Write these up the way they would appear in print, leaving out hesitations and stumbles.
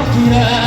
Bye.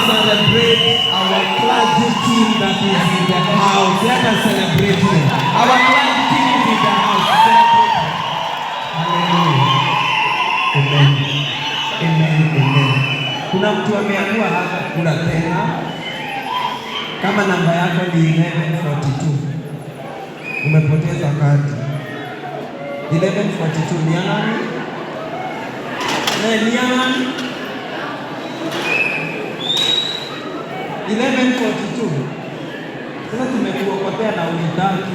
celebrate our clergy team that is in the house. Let us celebrate them. Our clergy team is in the house. Celebrate them. Hallelujah. Amen. Amen. Amen. Kuna mtu ameamua hapa kula tena. Kama namba yako ni 1142. Umepoteza kadi. 1142 ni ya nani? Ni ya nani? 1142. Sasa tumekuokotea na unitatu.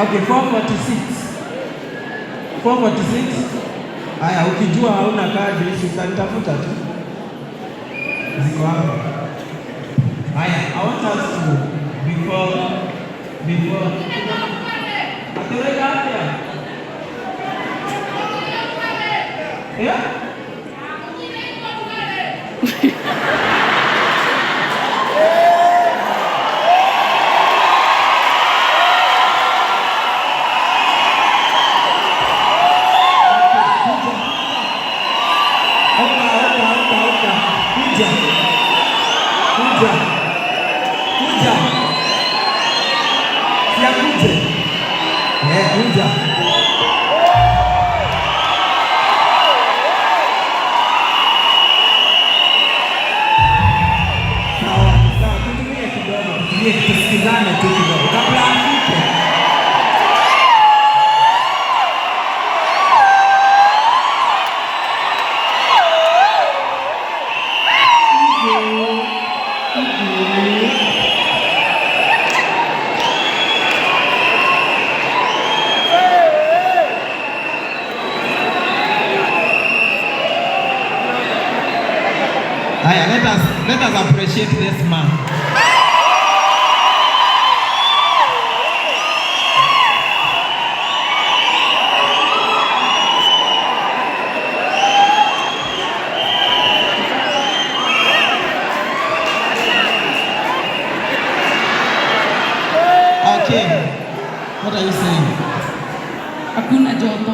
Okay, 446. Haya, ukijua hauna kadi utanitafuta tu. Ziko hapa. Haya, I want us to before ataweka hapa. Yeah? Tusikizane tu kidogo kabla afike. Haya, let us appreciate this man. Okay. What are you saying? Hakuna joto.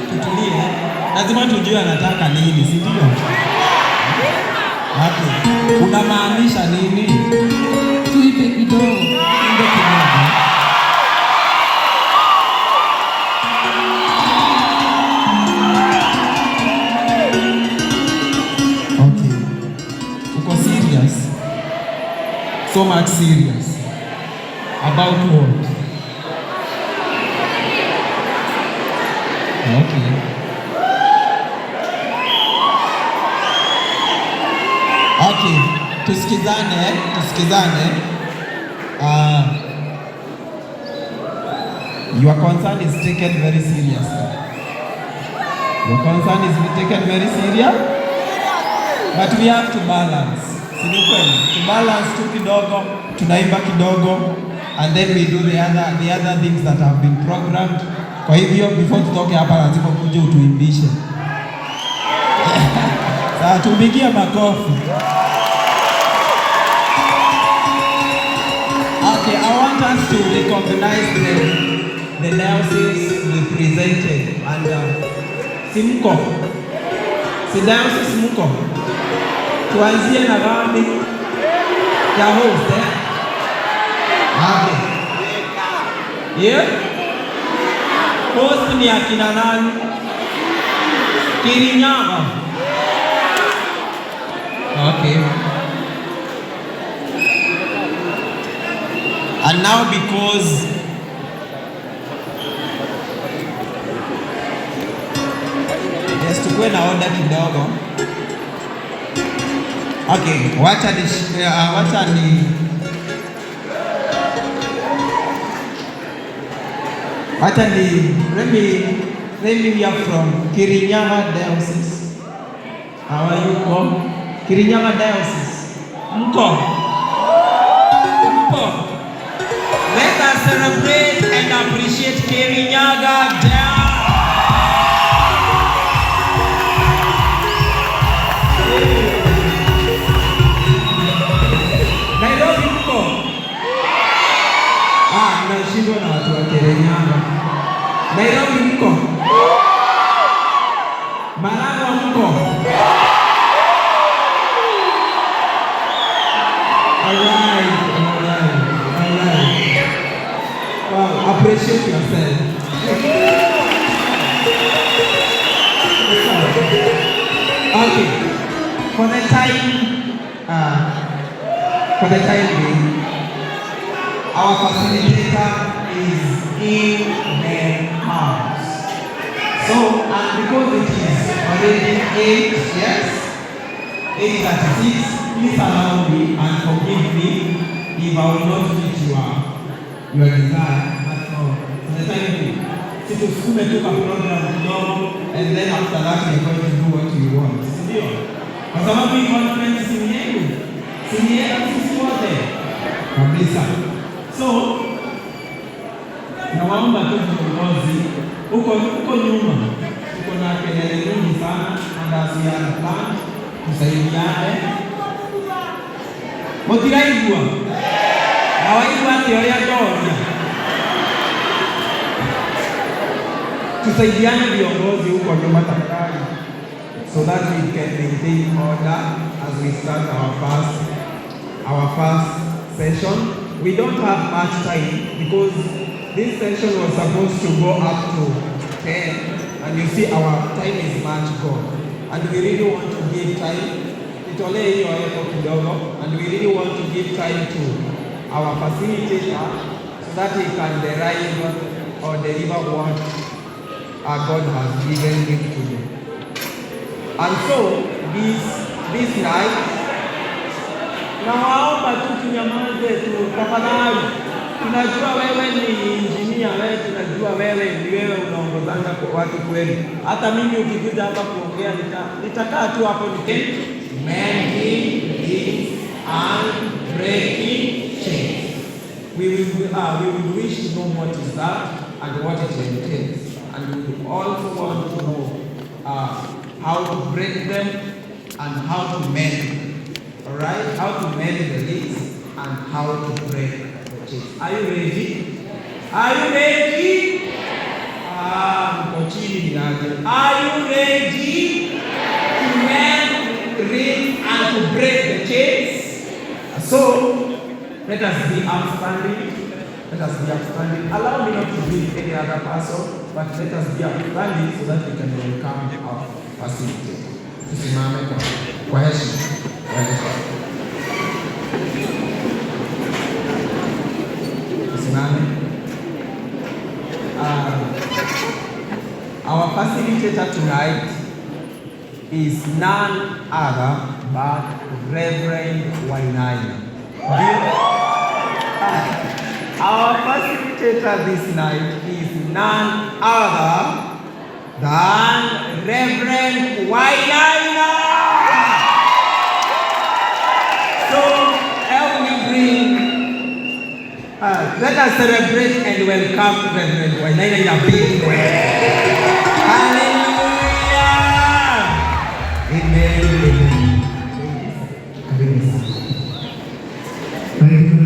Tutulie. Lazima tujue anataka nini, si ndio? Okay. Unamaanisha nini? Tuipe kidogo. Ndio kidogo. So much serious about what? Okay. Okay. Tusikizane. Your concern is taken very seriously. Your concern is taken very serious. But we have to balance. To balance tu kidogo, tunaimba kidogo, and then we do the other things that have been programmed. Kwa hivyo before tutoke hapa lazima kuje utuimbishe. Sasa tupigie makofi. Okay, I want us to recognize the diocese represented and Simko. Si diocese Simko. Tuanzie na gani ya host Okay. Yeah? Host ni akina nani? Kirinyaga. Okay. And now because tukue na order kidogo. Okay, wacha ni let me hear from Kirinyaga Diocese. How are you from? Kirinyaga Diocese. Mko? Let us celebrate and appreciate Kirinyaga Diocese. Nairobi mko? Maragwa mko? Alright. Wow, appreciate yourself. Okay. For the time being, our facilitator is in the house. So, and because it is already 8, yes, 8:36, please allow me and forgive me if I will not meet your desire. But for the time being, tusukume tu kwa program kidogo, and then after that we are going to do what we want. Ndio. Kwa sababu hii conference si yenu. Si yenu sisi wote. Kabisa. So, nawaomba tu viongozi huko nyuma. Tuko na kelele nyingi sana and as we are planned tusaidiane. Mutiraigua. Hawaigua teoria ndoria. Tusaidiane viongozi huko nyuma tafadhali, so that we can maintain order as we start our first session. We don't have much time because this session was supposed to go up to 10, and you see our time is much gone, and we really want to give time. Itolee hiyo hapo kidogo, and we really want to give time to our facilitator so that he can derive or deliver what God has given him to do. And so this night, nawaomba tu tunyamaze tu tafadhali. Tunajua wewe ni engineer, wewe tunajua wewe ni wewe unaongozanga kwa watu kweli. Hata mimi ukikuja hapa kuongea nitakaa tu hapo mending things and breaking chains. We will wish to know what is that and what it entails. And we also want to know how to break them and how to mend them. All right? How to mend the links and how to break the chains. Are you ready? Are you ready? Are you ready to mend the links and to break the chains? So, let us be upstanding. Let us be upstanding. Allow me not to greet any other person, but let us be upstanding so that we can welcome our facilitator. Tusimame kwa heshima. Tusimame. Our facilitator tonight is none other but Reverend Wainaina. Our facilitator this night is none other than Reverend Wainaina. So help me bring, let us celebrate and welcome Reverend Wainaina in a big way. Hallelujah. Amen. Amen.